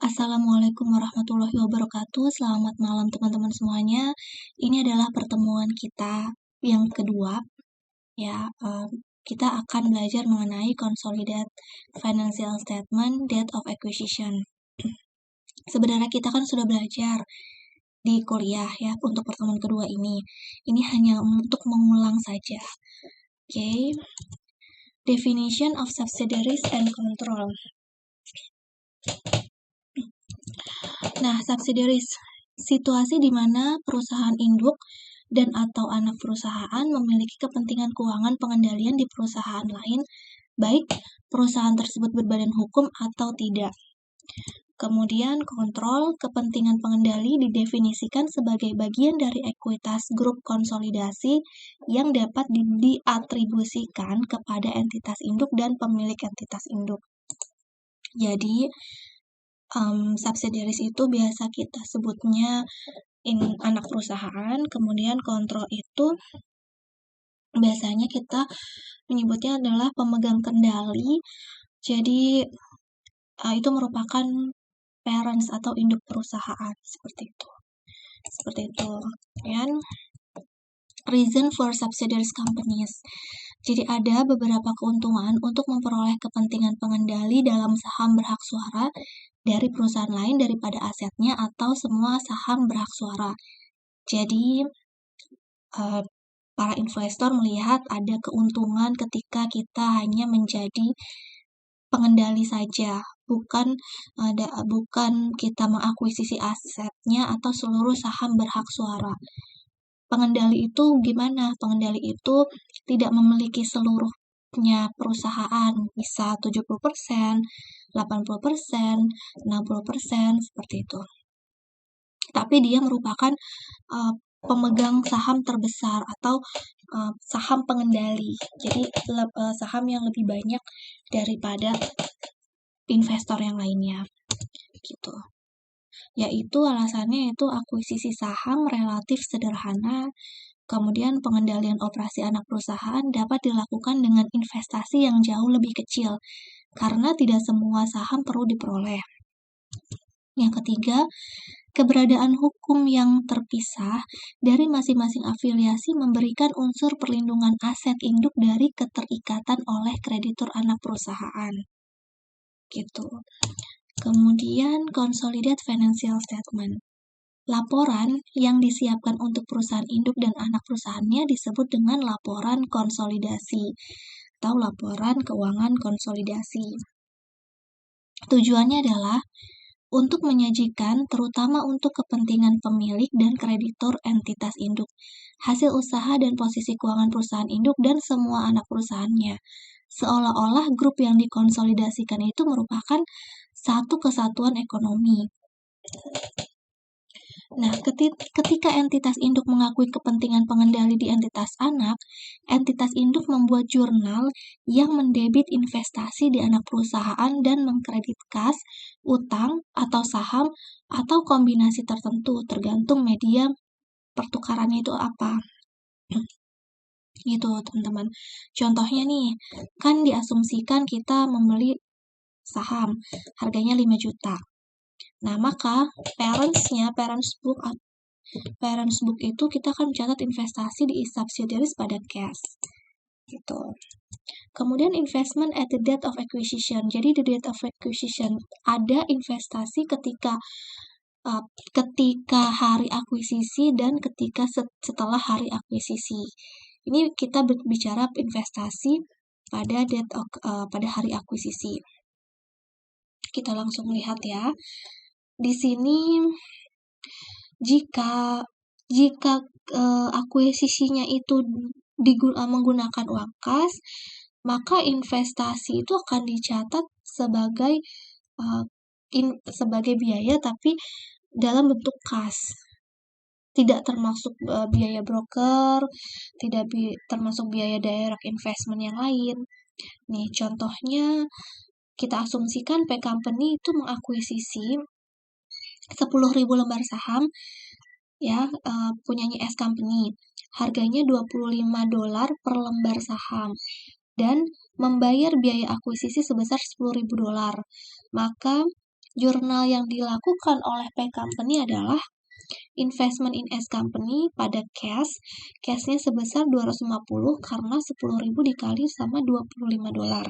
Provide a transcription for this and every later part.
Assalamualaikum warahmatullahi wabarakatuh. Selamat malam teman-teman semuanya. Ini adalah pertemuan kita yang kedua. Ya, kita akan belajar mengenai Consolidated Financial Statement, Date of Acquisition. Sebenarnya kita kan sudah belajar di kuliah ya untuk pertemuan kedua ini. Ini hanya untuk mengulang saja. Oke. Definition of subsidiaries and control. Nah, subsidiaries, situasi di mana perusahaan induk dan atau anak perusahaan memiliki kepentingan keuangan pengendalian di perusahaan lain, baik perusahaan tersebut berbadan hukum atau tidak. Kemudian kontrol, kepentingan pengendali didefinisikan sebagai bagian dari ekuitas grup konsolidasi yang dapat diatribusikan kepada entitas induk dan pemilik entitas induk. Jadi, subsidiaries itu biasa kita sebutnya anak perusahaan, kemudian kontrol itu biasanya kita menyebutnya adalah pemegang kendali. Jadi itu merupakan parents atau induk perusahaan seperti itu. Dan reason for subsidiaries companies. Jadi ada beberapa keuntungan untuk memperoleh kepentingan pengendali dalam saham berhak suara dari perusahaan lain daripada asetnya atau semua saham berhak suara. Jadi para investor melihat ada keuntungan ketika kita hanya menjadi pengendali saja, bukan kita mengakuisisi asetnya atau seluruh saham berhak suara. Pengendali itu gimana? Pengendali itu tidak memiliki seluruhnya perusahaan, bisa 70%, 80%, 60%, seperti itu. Tapi dia merupakan pemegang saham terbesar atau saham pengendali. Jadi saham yang lebih banyak daripada investor yang lainnya. Gitu. Yaitu alasannya itu akuisisi saham relatif sederhana, kemudian pengendalian operasi anak perusahaan dapat dilakukan dengan investasi yang jauh lebih kecil, karena tidak semua saham perlu diperoleh. Yang ketiga, keberadaan hukum yang terpisah dari masing-masing afiliasi memberikan unsur perlindungan aset induk dari keterikatan oleh kreditur anak perusahaan. Gitu. Kemudian Consolidated Financial Statement. Laporan yang disiapkan untuk perusahaan induk dan anak perusahaannya disebut dengan laporan konsolidasi atau laporan keuangan konsolidasi. Tujuannya adalah untuk menyajikan terutama untuk kepentingan pemilik dan kreditur entitas induk, hasil usaha dan posisi keuangan perusahaan induk dan semua anak perusahaannya. Seolah-olah grup yang dikonsolidasikan itu merupakan satu kesatuan ekonomi. Nah, ketika entitas induk mengakui kepentingan pengendali di entitas anak, entitas induk membuat jurnal yang mendebit investasi di anak perusahaan dan mengkredit kas, utang, atau saham, atau kombinasi tertentu, tergantung media pertukarannya itu apa. Gitu, teman-teman. Contohnya nih, kan diasumsikan kita membeli saham, harganya 5 juta. Nah, maka parents book itu kita akan mencatat investasi di subsidiaries pada cash. Gitu. Kemudian investment at the date of acquisition. Jadi the date of acquisition ada investasi ketika hari akuisisi dan ketika setelah hari akuisisi. Ini kita berbicara investasi pada pada hari akuisisi. Kita langsung lihat ya. Di sini jika akuisisinya itu menggunakan uang kas, maka investasi itu akan dicatat sebagai biaya tapi dalam bentuk kas. Tidak termasuk biaya broker, tidak termasuk biaya direct investment yang lain. Nih, contohnya kita asumsikan P Company itu mengakuisisi 10.000 lembar saham ya, punyanya S Company. Harganya $25 per lembar saham dan membayar biaya akuisisi sebesar $10.000. Maka Jurnal yang dilakukan oleh P Company adalah investment in S Company pada cash-nya sebesar 250 karena 10.000 dikali sama $25.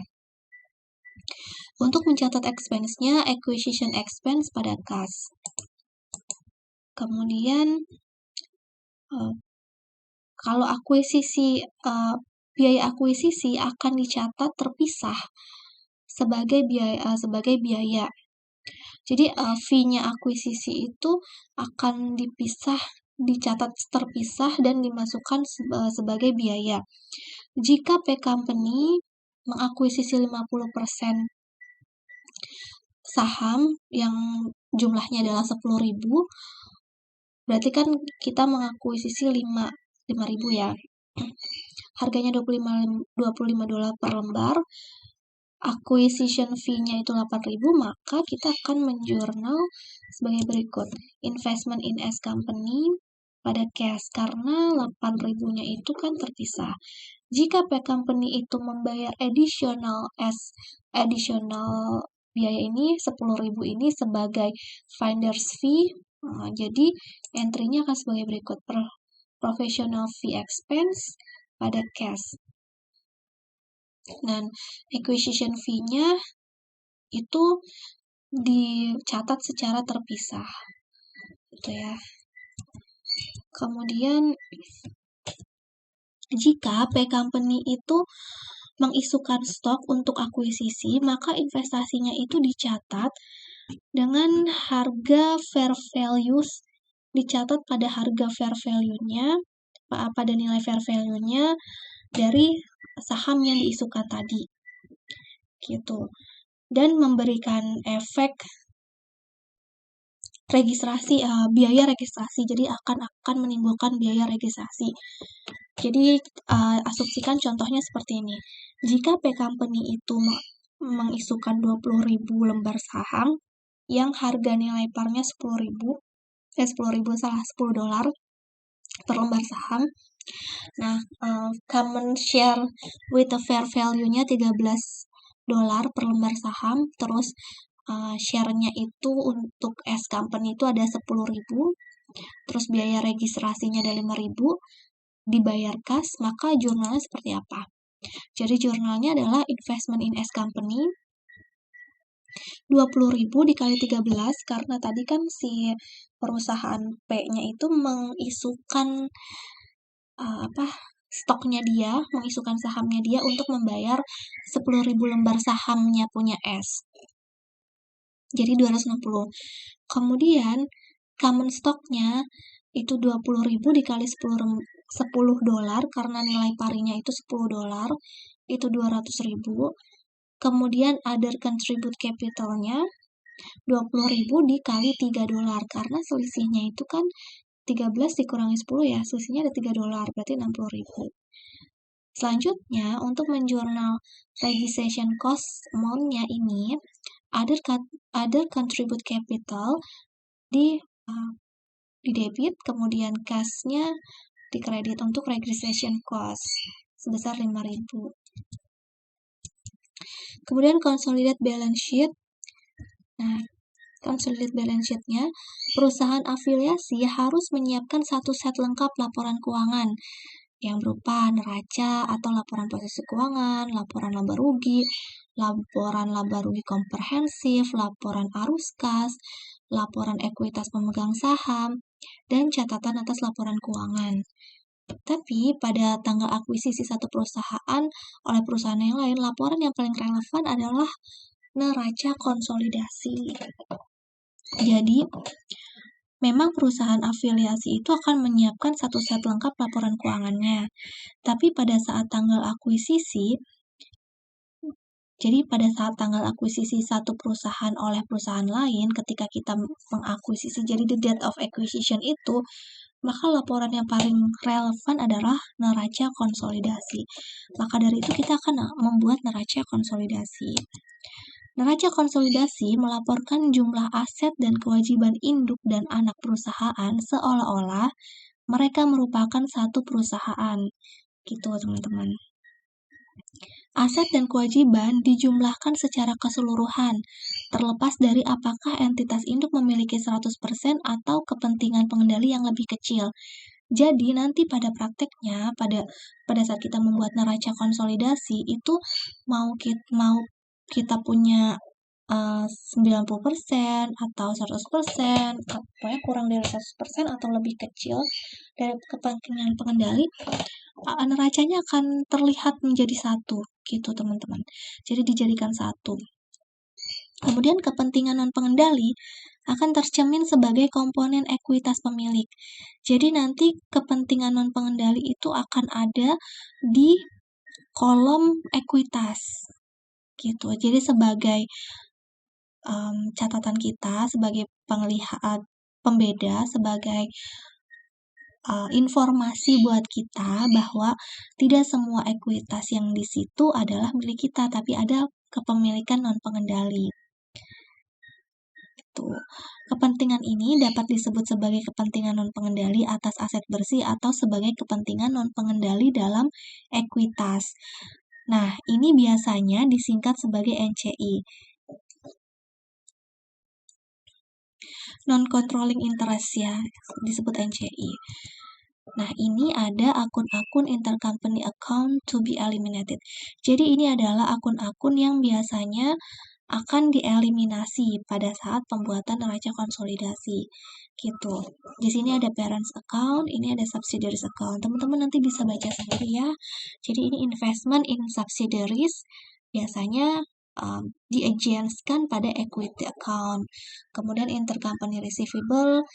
Untuk mencatat expense-nya, acquisition expense pada kas. Kemudian kalau biaya akuisisi akan dicatat terpisah sebagai biaya. Jadi fee-nya akuisisi itu akan dicatat terpisah dan dimasukkan sebagai biaya. Jika P Company mengakuisisi 50% saham yang jumlahnya adalah 10.000, berarti kan kita mengakuisisi 5.000 ya. Harganya $25 per lembar. Acquisition fee-nya itu 8.000, maka kita akan menjurnal sebagai berikut. Investment in S Company pada cash, karena 8.000-nya itu kan terpisah. Jika P Company itu membayar additional biaya ini, 10.000 ini sebagai finder's fee, jadi entry-nya akan sebagai berikut. Professional fee expense pada cash. Dan acquisition fee-nya itu dicatat secara terpisah. Gitu ya. Kemudian jika P Company itu mengisukan stok untuk akuisisi, maka investasinya itu dicatat dengan harga fair values, dicatat pada harga fair value-nya, pada nilai fair value-nya dari saham yang diisukan tadi. Gitu. Dan memberikan efek registrasi, biaya registrasi. Jadi akan menimbulkan biaya registrasi. Jadi asumsikan contohnya seperti ini. Jika P Company itu mengisukan 20.000 lembar saham yang harga nilai parnya $10 per lembar saham. Nah, common share with the fair value-nya $13 per lembar saham, terus share-nya itu untuk S Company itu ada 10.000, terus biaya registrasinya ada 5.000, dibayar kas, maka jurnalnya seperti apa? Jadi jurnalnya adalah investment in S Company 20.000 dikali 13, karena tadi kan si perusahaan P-nya itu mengisukan stoknya dia, mengisukan sahamnya dia untuk membayar 10.000 lembar sahamnya punya S. Jadi 260. Kemudian common stocknya itu 20.000 dikali $10 karena nilai parinya itu $10, itu 200.000. Kemudian other contribute capitalnya 20.000 dikali $3 karena selisihnya itu kan 13 dikurangi 10 ya, selisihnya ada $3, berarti 60.000. Selanjutnya, untuk menjurnal registration cost amount-nya ini, other contribute capital di debit, kemudian cash-nya di kredit untuk registration cost sebesar 5.000. Kemudian consolidate balance sheet. Nah, consolidate balance sheet-nya, perusahaan afiliasi harus menyiapkan satu set lengkap laporan keuangan yang berupa neraca atau laporan posisi keuangan, laporan laba rugi, laporan laba rugi komprehensif, laporan arus kas, laporan ekuitas pemegang saham, dan catatan atas laporan keuangan. Tapi pada tanggal akuisisi satu perusahaan oleh perusahaan yang lain, laporan yang paling relevan adalah neraca konsolidasi. Jadi, memang perusahaan afiliasi itu akan menyiapkan satu set lengkap laporan keuangannya. Tapi pada saat tanggal akuisisi, satu perusahaan oleh perusahaan lain, ketika kita mengakuisisi, jadi the date of acquisition itu, maka laporan yang paling relevan adalah neraca konsolidasi. Maka dari itu kita akan membuat neraca konsolidasi. Neraca konsolidasi melaporkan jumlah aset dan kewajiban induk dan anak perusahaan seolah-olah mereka merupakan satu perusahaan. Gitu teman-teman. Aset dan kewajiban dijumlahkan secara keseluruhan, terlepas dari apakah entitas induk memiliki 100% atau kepentingan pengendali yang lebih kecil. Jadi nanti pada prakteknya, pada saat kita membuat neraca konsolidasi, itu mau kita punya 90% atau 100%, pokoknya kurang dari 100% atau lebih kecil dari kepentingan pengendali, neracanya akan terlihat menjadi satu, gitu teman-teman. Jadi dijadikan satu. Kemudian kepentingan non-pengendali akan tercermin sebagai komponen ekuitas pemilik. Jadi nanti kepentingan non-pengendali itu akan ada di kolom ekuitas, gitu. Jadi sebagai catatan kita, sebagai pembeda, sebagai informasi buat kita bahwa tidak semua ekuitas yang di situ adalah milik kita, tapi ada kepemilikan non-pengendali. Kepentingan ini dapat disebut sebagai kepentingan non-pengendali atas aset bersih atau sebagai kepentingan non-pengendali dalam ekuitas. Nah, ini biasanya disingkat sebagai NCI. Non-controlling interest ya, disebut NCI. Nah, ini ada akun-akun intercompany account to be eliminated. Jadi ini adalah akun-akun yang biasanya akan dieliminasi pada saat pembuatan neraca konsolidasi. Gitu. Di sini ada parents account, ini ada subsidiaries account. Teman-teman nanti bisa baca sendiri ya. Jadi ini investment in subsidiaries biasanya di-agenskan pada equity account. Kemudian intercompany receivable,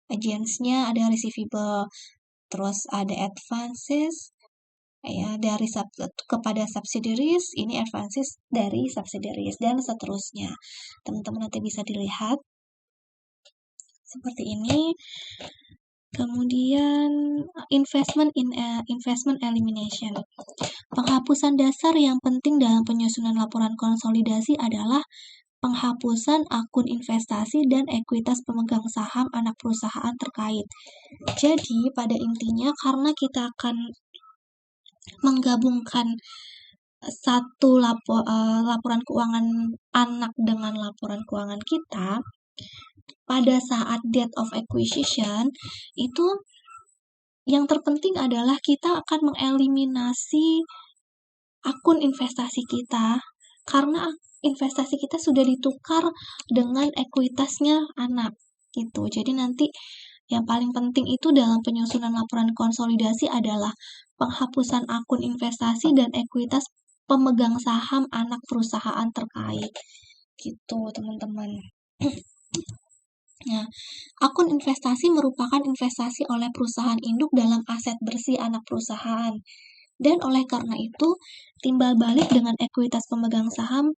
agensnya ada receivable. Terus ada advances ya dari kepada subsidiaries, ini advances dari subsidiaries dan seterusnya. Teman-teman nanti bisa dilihat seperti ini. Kemudian investment elimination. Penghapusan dasar yang penting dalam penyusunan laporan konsolidasi adalah penghapusan akun investasi dan ekuitas pemegang saham anak perusahaan terkait. Jadi pada intinya karena kita akan menggabungkan satu laporan keuangan anak dengan laporan keuangan kita, pada saat date of acquisition, itu yang terpenting adalah kita akan mengeliminasi akun investasi kita, karena investasi kita sudah ditukar dengan ekuitasnya anak, gitu. Jadi nanti yang paling penting itu dalam penyusunan laporan konsolidasi adalah penghapusan akun investasi dan ekuitas pemegang saham anak perusahaan terkait. Gitu, teman-teman. Nah, akun investasi merupakan investasi oleh perusahaan induk dalam aset bersih anak perusahaan. Dan oleh karena itu, timbal balik dengan ekuitas pemegang saham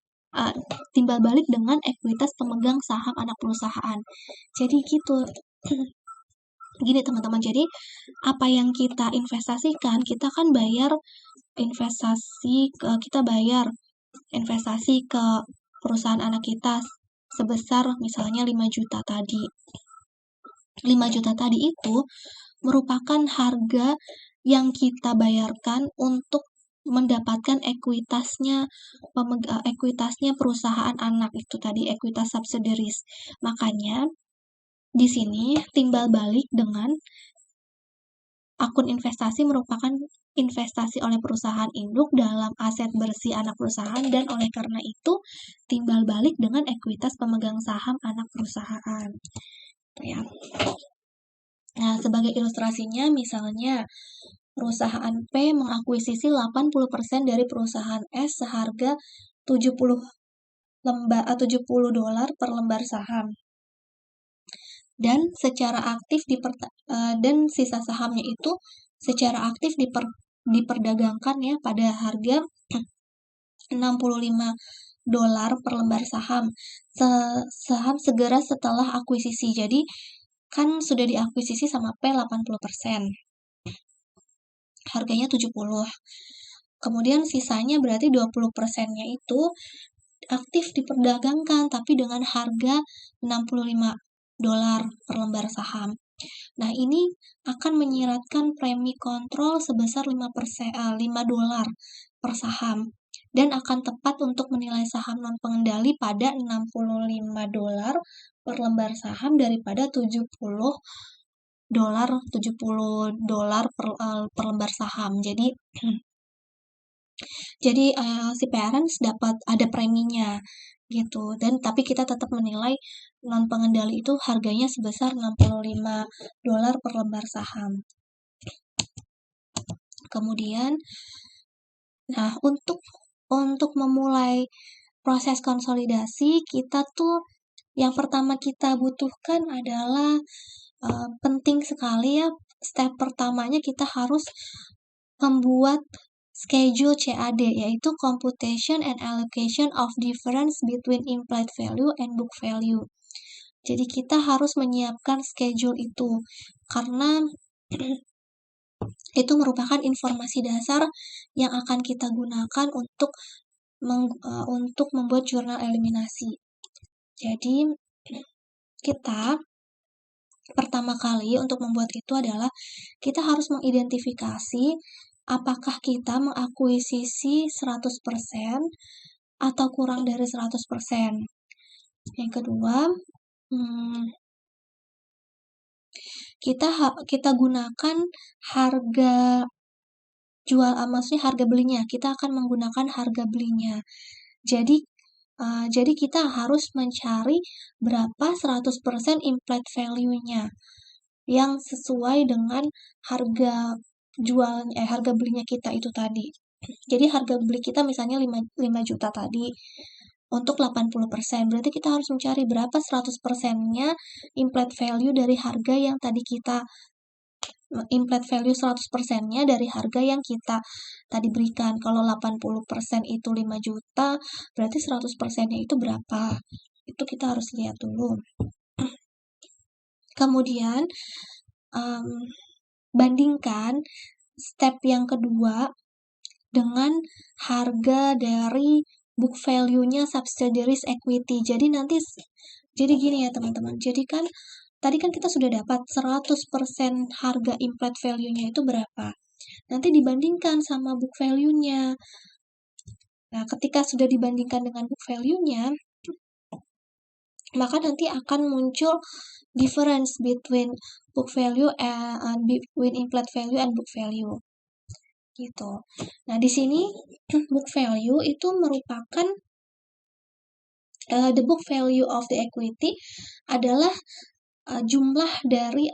anak perusahaan. Jadi gitu. Gini teman-teman, jadi apa yang kita investasikan, kita kan bayar investasi ke perusahaan anak kita sebesar misalnya 5 juta tadi. 5 juta tadi itu merupakan harga yang kita bayarkan untuk mendapatkan ekuitasnya perusahaan anak itu tadi, ekuitas subsidiaries. Makanya di sini timbal balik dengan akun investasi merupakan investasi oleh perusahaan induk dalam aset bersih anak perusahaan, dan oleh karena itu timbal balik dengan ekuitas pemegang saham anak perusahaan. Ya. Nah, sebagai ilustrasinya misalnya perusahaan P mengakuisisi 80% dari perusahaan S seharga $70 per lembar saham. Dan secara aktif dan sisa sahamnya itu secara aktif diperdagangkan ya pada harga $65 per lembar saham. Saham segera setelah akuisisi. Jadi kan sudah diakuisisi sama P 80%. Harganya 70. Kemudian sisanya berarti 20%-nya itu aktif diperdagangkan tapi dengan harga $65 per lembar saham. Nah, ini akan menyiratkan premi kontrol sebesar $5 per saham. dan akan tepat untuk menilai saham non-pengendali pada $65 per lembar saham daripada $70 per lembar saham. Jadi si parents dapat ada preminya gitu. Dan tapi kita tetap menilai non pengendali itu harganya sebesar $65 per lembar saham. Kemudian nah untuk memulai proses konsolidasi, kita tuh yang pertama kita butuhkan adalah penting sekali ya. Step pertamanya kita harus membuat schedule CAD, yaitu Computation and Allocation of Difference Between Implied Value and Book Value. Jadi kita harus menyiapkan schedule itu, karena itu merupakan informasi dasar yang akan kita gunakan untuk membuat jurnal eliminasi. Jadi kita pertama kali untuk membuat itu adalah kita harus mengidentifikasi apakah kita mengakuisisi 100% atau kurang dari 100%. Yang kedua, kita gunakan harga jual, maksudnya harga belinya. Kita akan menggunakan harga belinya. Jadi kita harus mencari berapa 100% implied value-nya yang sesuai dengan harga harga belinya kita itu tadi. Jadi harga beli kita misalnya 5 juta tadi untuk 80%. Berarti kita harus mencari berapa 100%-nya implied value dari harga yang tadi kita implied value 100%-nya dari harga yang kita tadi berikan. Kalau 80% itu 5 juta, berarti 100%-nya itu berapa? Itu kita harus lihat dulu. Kemudian, bandingkan step yang kedua dengan harga dari book value-nya subsidiaries equity. Jadi gini ya teman-teman. Jadi kan tadi kan kita sudah dapat 100% harga implied value-nya itu berapa. Nanti dibandingkan sama book value-nya. Nah, ketika sudah dibandingkan dengan book value-nya, maka nanti akan muncul difference between book value and between implied value and book value. Gitu. Nah, di sini book value itu merupakan the book value of the equity adalah jumlah dari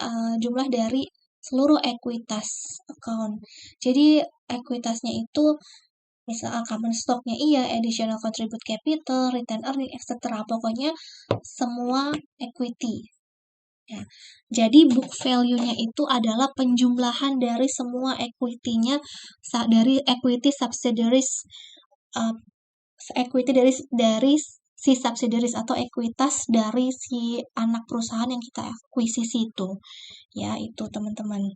seluruh ekuitas account. Jadi ekuitasnya itu misal common stock-nya iya, additional contribute capital, return earning, etc. Pokoknya semua equity. Ya. Jadi book value-nya itu adalah penjumlahan dari semua equity-nya dari equity subsidiaries equity dari si subsidiaries atau ekuitas dari si anak perusahaan yang kita akuisisi itu. Ya, itu teman-teman.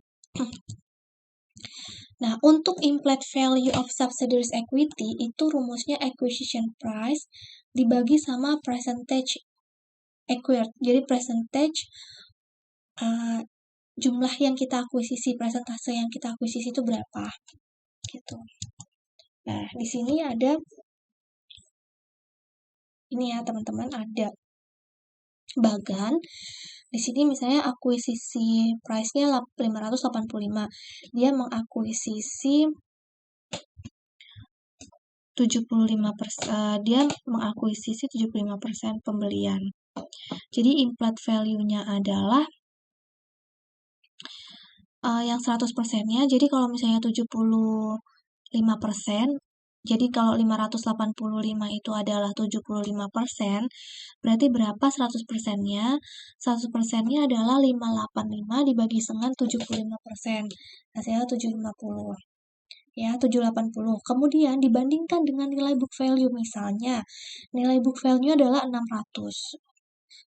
Nah, untuk implied value of subsidiaries equity itu rumusnya acquisition price dibagi sama percentage acquired. Jadi percentage jumlah yang kita akuisisi, persentase yang kita akuisisi itu berapa? Gitu. Nah, di sini ada ini ya teman-teman, ada bagan. Di sini misalnya akuisisi price-nya 585. Dia mengakuisisi 75%, dia mengakuisisi 75% pembelian. Jadi implied value-nya adalah yang 100%-nya. Jadi kalau misalnya 75%, jadi kalau 585 itu adalah 75%, berarti berapa 100%-nya? 100%-nya adalah 585 dibagi dengan 75%. Hasilnya 750. Ya, 780. Kemudian dibandingkan dengan nilai book value, misalnya nilai book value adalah 600.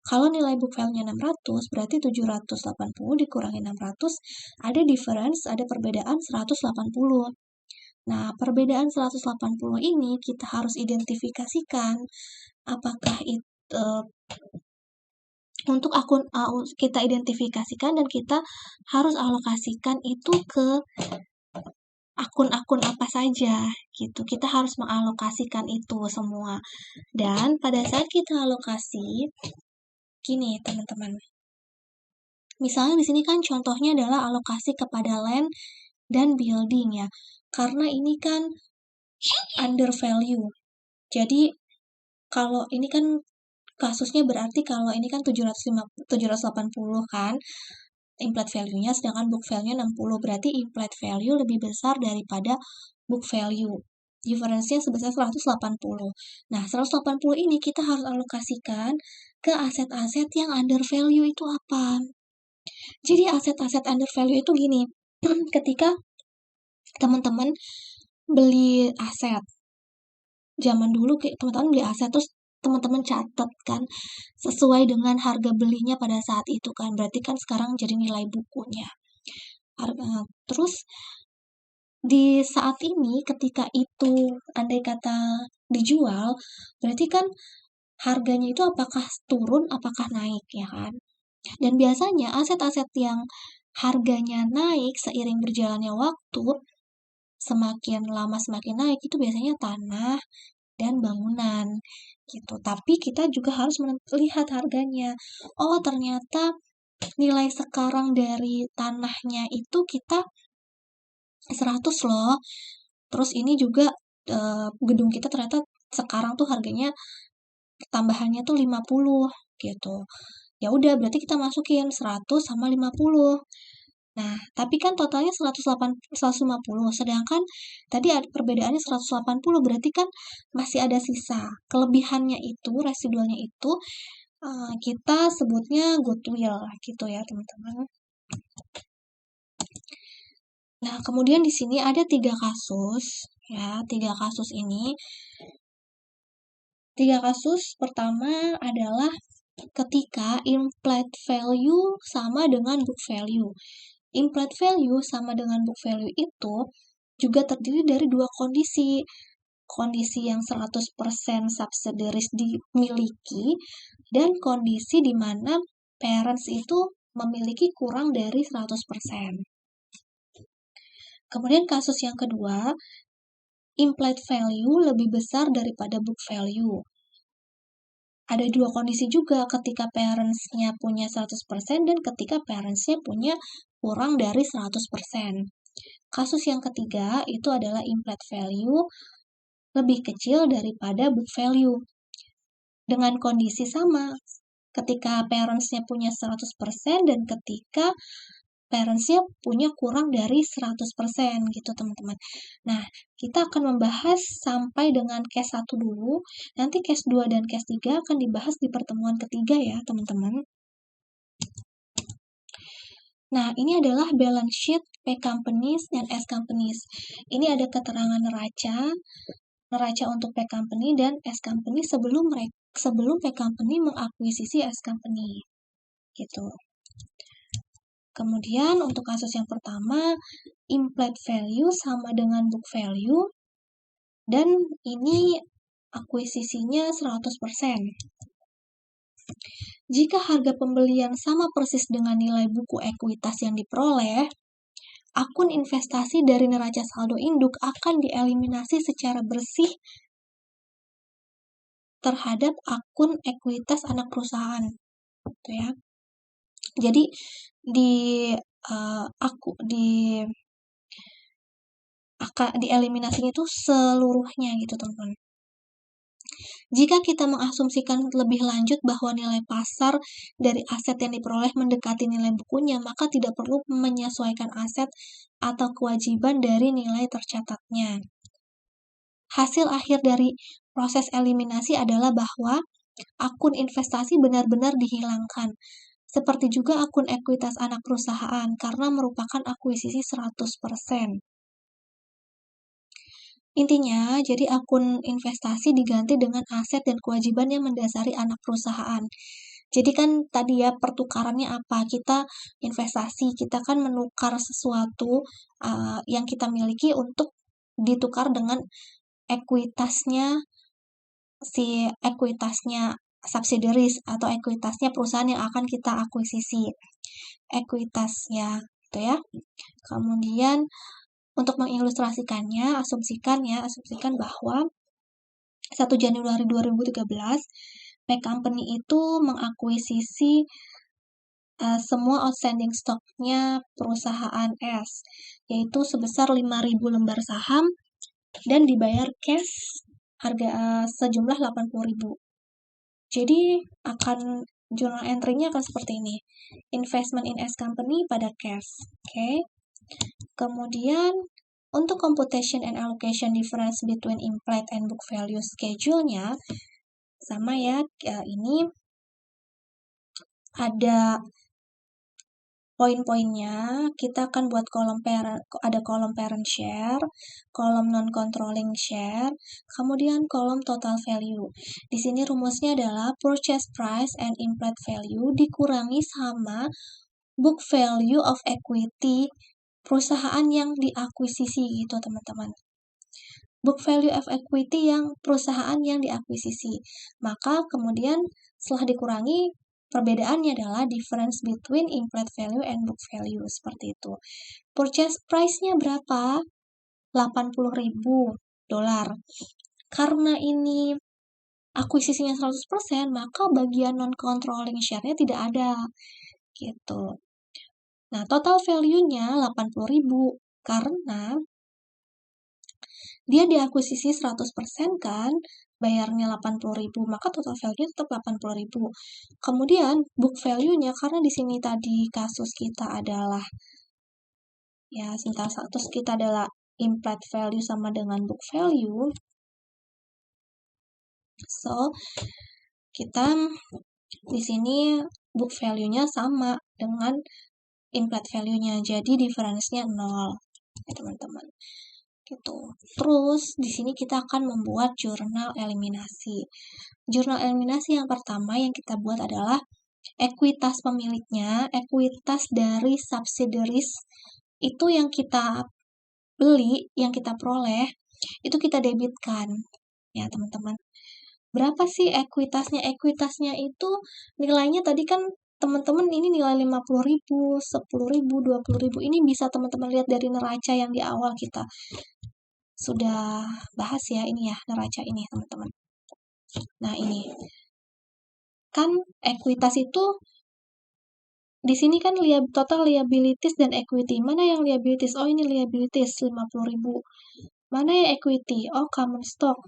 Kalau nilai book value-nya 600, berarti 780 dikurangi 600, ada difference, ada perbedaan 180. Nah, perbedaan 180 ini kita harus identifikasikan apakah itu untuk akun kita identifikasikan dan kita harus alokasikan itu ke akun-akun apa saja gitu. Kita harus mengalokasikan itu semua. Dan pada saat kita alokasi, gini teman-teman. Misalnya di sini kan contohnya adalah alokasi kepada land dan building ya. Karena ini kan under value. Jadi kalau ini kan kasusnya berarti kalau ini kan 780 kan implied value-nya, sedangkan book value 60. Berarti implied value lebih besar daripada book value. Difference-nya sebesar 180. Nah, 180 ini kita harus alokasikan ke aset-aset yang under value itu apa? Jadi aset-aset under value itu gini, ketika teman-teman beli aset, zaman dulu teman-teman beli aset terus teman-teman catat kan sesuai dengan harga belinya pada saat itu kan, berarti kan sekarang jadi nilai bukunya. Terus di saat ini ketika itu andai kata dijual, berarti kan harganya itu apakah turun apakah naik ya kan. Dan biasanya aset-aset yang harganya naik seiring berjalannya waktu, semakin lama semakin naik, itu biasanya tanah dan bangunan gitu. Tapi kita juga harus melihat harganya. Oh, ternyata nilai sekarang dari tanahnya itu kita 100 loh. Terus ini juga gedung kita ternyata sekarang tuh harganya tambahannya tuh 50 gitu. Ya udah berarti kita masukin 100 sama 50. Nah, tapi kan totalnya 150, sedangkan tadi ada perbedaannya 180, berarti kan masih ada sisa. Kelebihannya itu, residualnya itu, kita sebutnya goodwill, gitu ya teman-teman. Nah, kemudian di sini ada 3 kasus, ya, 3 kasus ini. 3 kasus pertama adalah ketika implied value sama dengan book value. Implied value sama dengan book value itu juga terdiri dari 2 kondisi. Kondisi yang 100% subsidiaries dimiliki dan kondisi di mana parents itu memiliki kurang dari 100%. Kemudian kasus yang kedua, implied value lebih besar daripada book value. Ada 2 kondisi juga ketika parents-nya punya 100% dan ketika parents-nya punya kurang dari 100%. Kasus yang ketiga itu adalah implied value lebih kecil daripada book value. Dengan kondisi sama, ketika parents-nya punya 100% dan ketika parents-nya punya kurang dari 100% gitu teman-teman. Nah, kita akan membahas sampai dengan case 1 dulu, nanti case 2 dan case 3 akan dibahas di pertemuan ketiga ya teman-teman. Nah, ini adalah balance sheet P companies dan S companies. Ini ada keterangan neraca untuk P company dan S company sebelum P company mengakuisisi S company. Gitu. Kemudian untuk kasus yang pertama, implied value sama dengan book value dan ini akuisisinya 100%. Jika harga pembelian sama persis dengan nilai buku ekuitas yang diperoleh, akun investasi dari neraca saldo induk akan dieliminasi secara bersih terhadap akun ekuitas anak perusahaan. Gitu ya. Jadi dieliminasinya itu seluruhnya gitu teman-teman. Jika kita mengasumsikan lebih lanjut bahwa nilai pasar dari aset yang diperoleh mendekati nilai bukunya, maka tidak perlu menyesuaikan aset atau kewajiban dari nilai tercatatnya. Hasil akhir dari proses eliminasi adalah bahwa akun investasi benar-benar dihilangkan. Seperti juga akun ekuitas anak perusahaan karena merupakan akuisisi 100%. Intinya, jadi akun investasi diganti dengan aset dan kewajiban yang mendasari anak perusahaan. Jadi kan tadi ya pertukarannya apa? Kita investasi, kita kan menukar sesuatu yang kita miliki untuk ditukar dengan ekuitasnya subsidiaries atau ekuitasnya perusahaan yang akan kita akuisisi. Ekuitasnya gitu ya. Kemudian Untuk mengilustrasikannya, asumsikan bahwa 1 Januari 2013, P Company itu mengakuisisi semua outstanding stoknya perusahaan S, yaitu sebesar 5.000 lembar saham dan dibayar cash harga sejumlah 80.000. Jadi journal entry-nya akan seperti ini. Investment in S company pada cash. Oke. Kemudian untuk computation and allocation difference between implied and book value schedule-nya sama ya, ini ada poin-poinnya. Kita akan buat ada kolom parent share, kolom non-controlling share, kemudian kolom total value. Di sini rumusnya adalah purchase price and implied value dikurangi sama book value of equity perusahaan yang diakuisisi gitu teman-teman. Book value of equity yang perusahaan yang diakuisisi. Maka kemudian setelah dikurangi, perbedaannya adalah difference between implied value and book value, seperti itu. Purchase price-nya berapa? $80.000. Karena ini akuisisinya 100%, maka bagian non-controlling share-nya tidak ada. Gitu. Nah, total value-nya 80.000 karena dia diakuisisi 100% kan, bayarnya 80.000, maka total value tetap 80.000. Kemudian book value-nya karena di sini tadi kasus kita adalah status kita adalah implied value sama dengan book value. So, kita di sini book value-nya sama dengan implied value-nya. Jadi difference-nya 0. Ya, teman-teman. Gitu. Terus di sini kita akan membuat jurnal eliminasi. Jurnal eliminasi yang pertama yang kita buat adalah ekuitas pemiliknya, ekuitas dari subsidiaries itu yang kita beli, yang kita peroleh, itu kita debitkan. Ya, teman-teman. Berapa sih ekuitasnya? Ekuitasnya itu nilainya tadi kan teman-teman ini nilai 50.000, 10.000, 20.000. Ini bisa teman-teman lihat dari neraca yang di awal kita sudah bahas ya, ini ya neraca ini teman-teman. Nah ini kan ekuitas itu di sini kan total liabilities dan equity. Mana yang liabilities? Oh ini liabilities 50.000. Mana yang equity? Oh common stock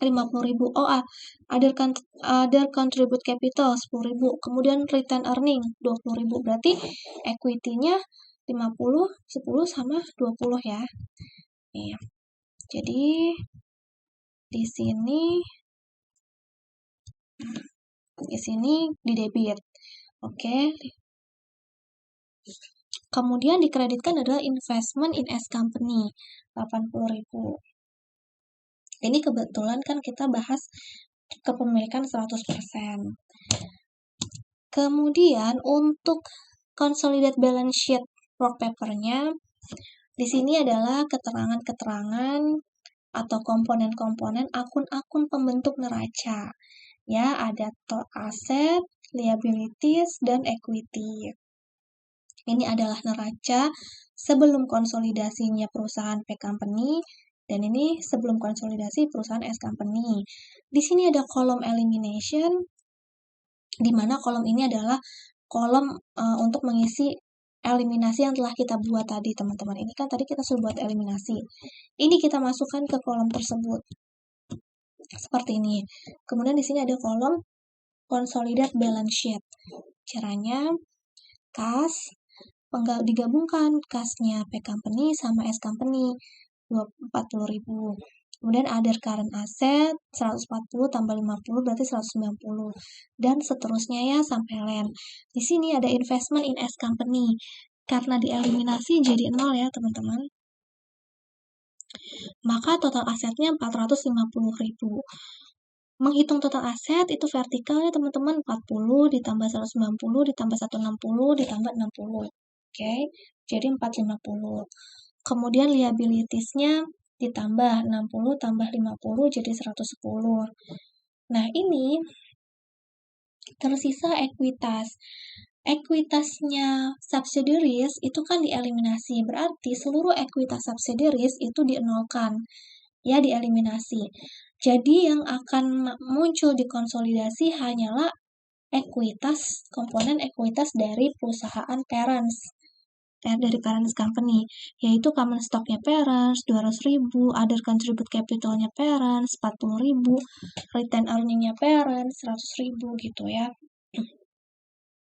50.000. Oh other contribute capital 10.000. Kemudian return earning 20.000. Berarti equity-nya 50, 10 sama 20 ya. Nih. Jadi di sini di debit. Oke. Kemudian dikreditkan adalah investment in S company 80.000. Ini kebetulan kan kita bahas kepemilikan 100%. Kemudian untuk consolidated balance sheet work paper-nya di sini adalah keterangan-keterangan atau komponen-komponen akun-akun pembentuk neraca. Ya, ada aset, liabilities, dan equity. Ini adalah neraca sebelum konsolidasinya perusahaan P Company, dan ini sebelum konsolidasi perusahaan S Company. Di sini ada kolom elimination, di mana kolom ini adalah kolom untuk mengisi eliminasi yang telah kita buat tadi, teman-teman. Ini kan tadi kita sudah buat eliminasi. Ini kita masukkan ke kolom tersebut. Seperti ini. Kemudian di sini ada kolom consolidated balance sheet. Caranya, kas, digabungkan kasnya P Company sama S Company 40.000. Kemudian other current asset 140 tambah 50 berarti 190 dan seterusnya ya sampai land. Di sini ada investment in S company. Karena dieliminasi jadi 0 ya, teman-teman. Maka total asetnya 450.000. Menghitung total aset itu vertikalnya teman-teman 40 ditambah 190 ditambah 160 ditambah 60. Oke, jadi 450. Kemudian liabilities-nya ditambah 60 tambah 50 jadi 110. Nah, ini tersisa ekuitas. ekuitasnya subsidiaries itu kan dieliminasi. Berarti seluruh ekuitas subsidiaries itu dienolkan. Ya, dieliminasi. Jadi yang akan muncul di konsolidasi hanyalah komponen ekuitas dari perusahaan parents. Dari parents company, yaitu common stock-nya parents 200.000, other contribute capital-nya parents 40.000, retain earning-nya parents 100.000 gitu ya.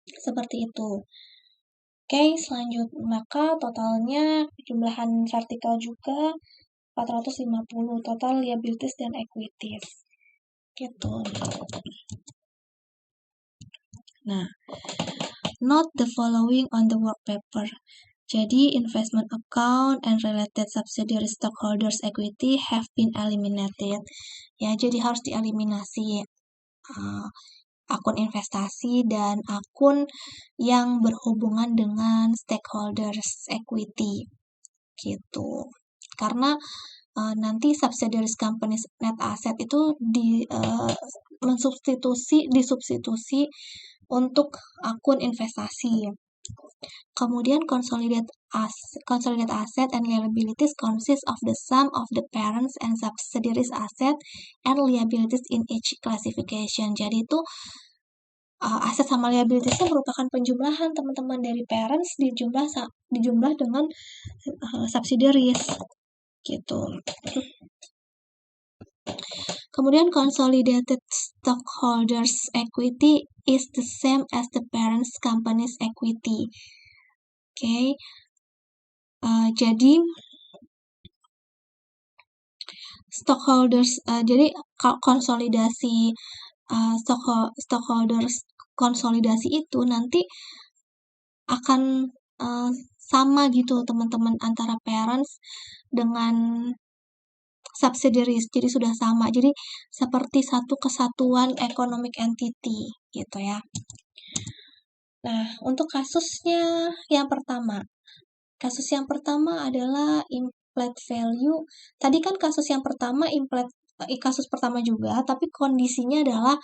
Seperti itu. Oke, selanjutnya maka totalnya jumlahan vertikal juga 450 total liabilities dan equities. Gitu. Nah, note the following on the work paper. Jadi, investment account and related subsidiary stockholders equity have been eliminated. Ya, jadi harus dieliminasi akun investasi dan akun yang berhubungan dengan stakeholders equity. Gitu. Karena nanti subsidiary companies net asset itu disubstitusi untuk akun investasi. Kemudian consolidated asset and liabilities consist of the sum of the parents and subsidiaries asset and liabilities in each classification. Jadi itu aset sama liabilitiesnya merupakan penjumlahan teman-teman dari parents dijumlah dengan subsidiaries gitu. Kemudian consolidated stockholders equity is the same as the parents company's equity. Oke. Jadi stockholders jadi konsolidasi stockholders konsolidasi itu nanti akan sama gitu teman-teman antara parents dengan subsidiaries, jadi sudah sama. Jadi seperti satu kesatuan economic entity gitu ya. Nah, untuk kasusnya yang pertama. Kasus yang pertama adalah implied value. Tadi kan kasus yang pertama kasus pertama juga, tapi kondisinya adalah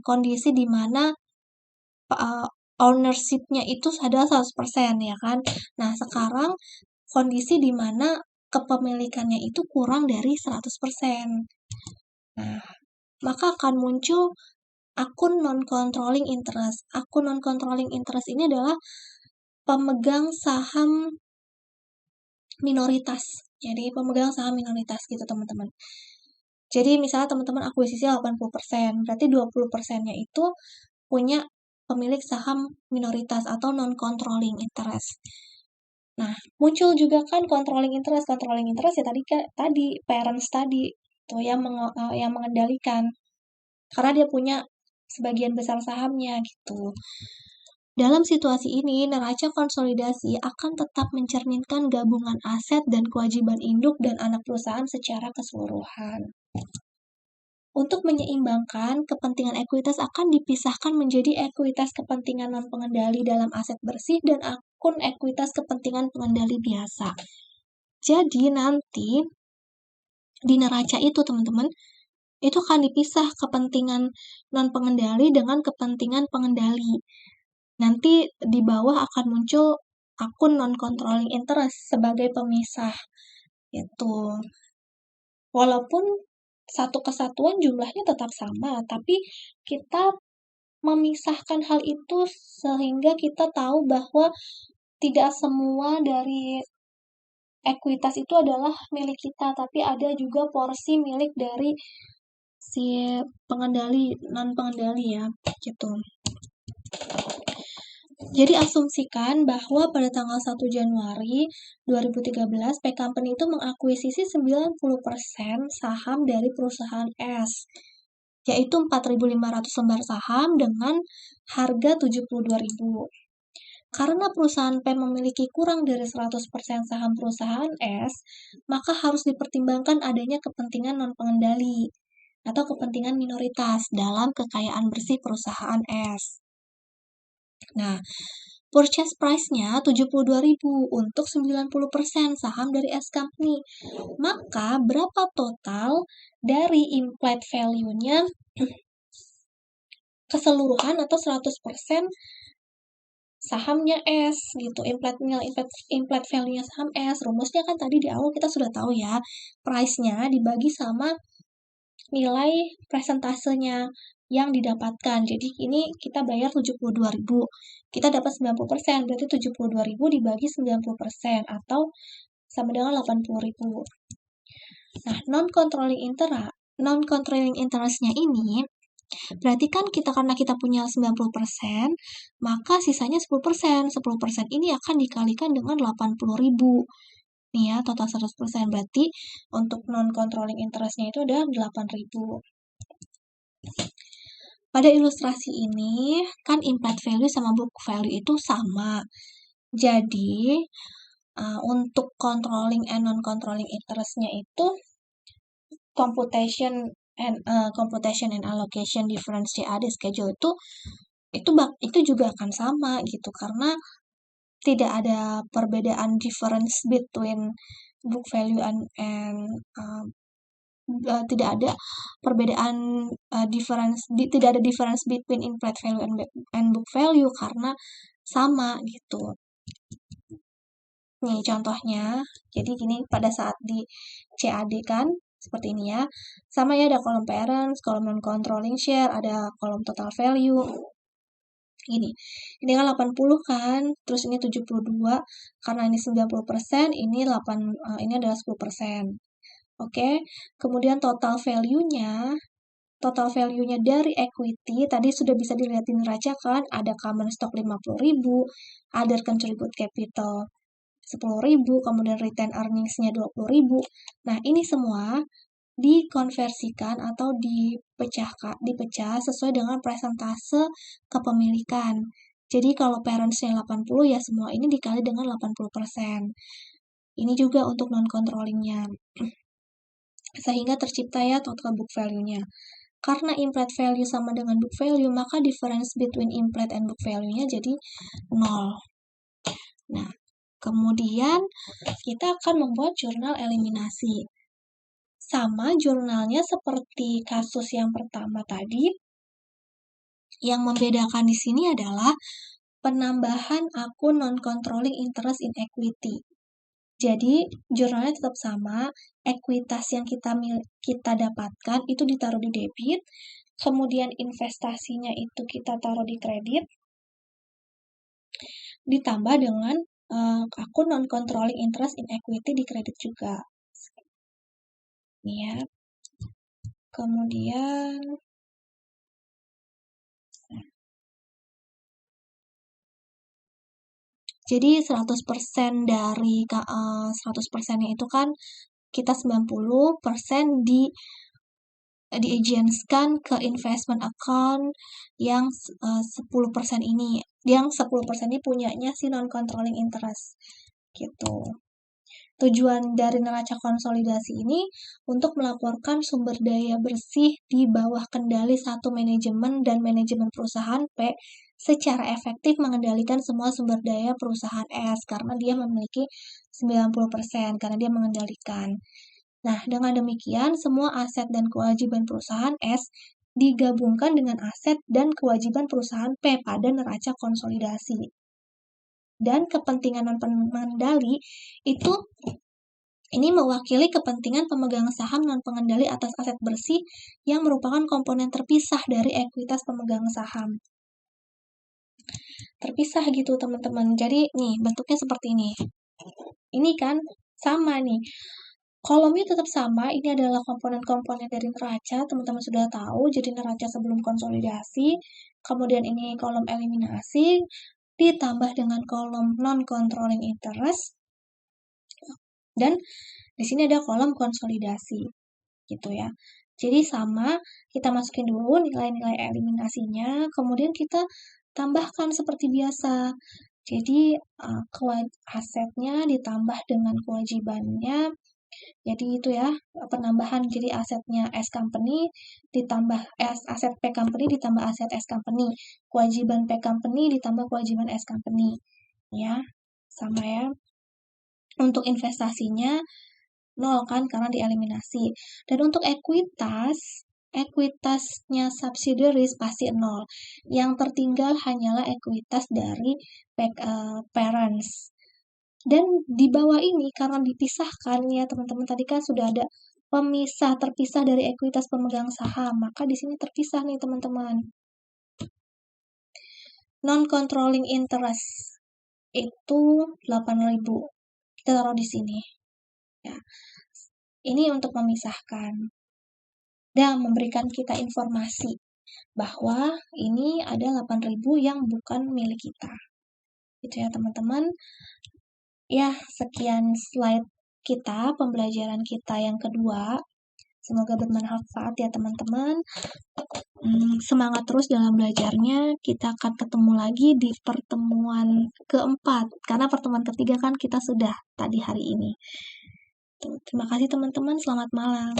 kondisi di mana ownership-nya itu adalah 100% ya kan. Nah, sekarang kondisi di mana kepemilikannya itu kurang dari 100%. Nah, maka akan muncul akun non-controlling interest. Akun non-controlling interest ini adalah pemegang saham minoritas. Jadi pemegang saham minoritas gitu teman-teman. Jadi misalnya teman-teman akuisisi 80%, berarti 20%-nya itu punya pemilik saham minoritas atau non-controlling interest. Nah, muncul juga kan controlling interest. Controlling interest ya tadi parents tadi tuh yang mengendalikan. Karena dia punya sebagian besar sahamnya gitu. Dalam situasi ini, neraca konsolidasi akan tetap mencerminkan gabungan aset dan kewajiban induk dan anak perusahaan secara keseluruhan. Untuk menyeimbangkan, kepentingan ekuitas akan dipisahkan menjadi ekuitas kepentingan non-pengendali dalam aset bersih dan akun ekuitas kepentingan pengendali biasa. Jadi nanti di neraca itu teman-teman, itu akan dipisah kepentingan non-pengendali dengan kepentingan pengendali. Nanti di bawah akan muncul akun non-controlling interest sebagai pemisah. Itu. Walaupun satu kesatuan jumlahnya tetap sama, tapi kita memisahkan hal itu sehingga kita tahu bahwa tidak semua dari ekuitas itu adalah milik kita, tapi ada juga porsi milik dari si pengendali, non-pengendali ya, gitu. Jadi asumsikan bahwa pada tanggal 1 Januari 2013, P Company itu mengakuisisi 90% saham dari perusahaan S, yaitu 4.500 lembar saham dengan harga 72.000. Karena perusahaan P memiliki kurang dari 100% saham perusahaan S, maka harus dipertimbangkan adanya kepentingan non-pengendali atau kepentingan minoritas dalam kekayaan bersih perusahaan S. Nah, purchase price-nya 72.000 untuk 90% saham dari S Company. Maka, berapa total dari implied value-nya keseluruhan atau 100% sahamnya S gitu, implied value-nya saham S. Rumusnya kan tadi di awal kita sudah tahu ya, price-nya dibagi sama nilai presentasenya yang didapatkan. Jadi ini kita bayar 72.000, kita dapat 90%, berarti 72.000 dibagi 90% atau sama dengan 80.000. Nah, non-controlling interest-nya ini berarti kan karena kita punya 90%, maka sisanya 10%. 10% ini akan dikalikan dengan 80.000. Nih ya, total 100%. Berarti untuk non-controlling interest-nya itu adalah 8.000. Pada ilustrasi ini, kan implied value sama book value itu sama. Jadi, untuk controlling and non-controlling interest-nya itu computation and allocation difference CAD schedule itu juga akan sama gitu, karena tidak ada perbedaan difference between book value and tidak ada perbedaan tidak ada difference between implied value and book value karena sama gitu. Nih contohnya, jadi gini pada saat di CAD kan seperti ini ya, sama ya, ada kolom parents, kolom non-controlling share, ada kolom total value. Gini, ini kan 80 kan, terus ini 72, karena ini 90%, ini adalah 10%. Oke, kemudian total value-nya dari equity, tadi sudah bisa dilihat di neraca kan, ada common stock 50.000, other contribute capital 10.000, kemudian retain earnings-nya 20.000. Nah, ini semua dikonversikan atau dipecah sesuai dengan persentase kepemilikan. Jadi kalau parents-nya 80 ya semua ini dikali dengan 80%. Ini juga untuk non-controlling-nya. Sehingga tercipta ya total book value-nya. Karena implied value sama dengan book value, maka difference between implied and book value-nya jadi 0. Nah, kemudian kita akan membuat jurnal eliminasi. Sama jurnalnya seperti kasus yang pertama tadi. Yang membedakan di sini adalah penambahan akun non-controlling interest in equity. Jadi, jurnalnya tetap sama, ekuitas yang kita dapatkan itu ditaruh di debit, kemudian investasinya itu kita taruh di kredit, ditambah dengan akun non-controlling interest in equity di kredit juga. Nih ya. Kemudian jadi 100% dari 100%-nya itu kan kita 90% di-agenskan ke investment account yang 10% ini. Yang 10% ini punyanya si non-controlling interest. Gitu. Tujuan dari neraca konsolidasi ini untuk melaporkan sumber daya bersih di bawah kendali satu manajemen dan manajemen perusahaan P secara efektif mengendalikan semua sumber daya perusahaan S karena dia memiliki 90% karena dia mengendalikan. Nah, dengan demikian semua aset dan kewajiban perusahaan S digabungkan dengan aset dan kewajiban perusahaan P pada neraca konsolidasi. Dan kepentingan non-pengendali itu ini mewakili kepentingan pemegang saham non-pengendali atas aset bersih yang merupakan komponen terpisah dari ekuitas pemegang saham. Terpisah gitu teman-teman. Jadi nih bentuknya seperti ini. Ini kan sama nih. Kolomnya tetap sama, ini adalah komponen-komponen dari neraca, teman-teman sudah tahu, jadi neraca sebelum konsolidasi, kemudian ini kolom eliminasi, ditambah dengan kolom non-controlling interest, dan di sini ada kolom konsolidasi, gitu ya. Jadi sama, kita masukin dulu nilai-nilai eliminasinya, kemudian kita tambahkan seperti biasa. Jadi asetnya ditambah dengan kewajibannya. Jadi itu ya, penambahan jadi asetnya S company ditambah aset P company ditambah aset S company. Kewajiban P company ditambah kewajiban S company. Ya, sama ya. Untuk investasinya 0 kan karena dieliminasi. Dan untuk ekuitas ekuitasnya subsidiaries pasti 0. Yang tertinggal hanyalah ekuitas dari parents. Dan di bawah ini karena dipisahkan ya teman-teman, tadi kan sudah ada terpisah dari ekuitas pemegang saham, maka di sini terpisah nih teman-teman. Non-controlling interest itu 8.000. Kita taruh di sini. Ya. Ini untuk memisahkan dan memberikan kita informasi bahwa ini ada 8.000 yang bukan milik kita. Itu ya teman-teman. Ya, sekian slide kita, pembelajaran kita yang kedua. Semoga bermanfaat ya teman-teman. Semangat terus dalam belajarnya. Kita akan ketemu lagi di pertemuan keempat. Karena pertemuan ketiga kan kita sudah tadi hari ini. Terima kasih teman-teman. Selamat malam.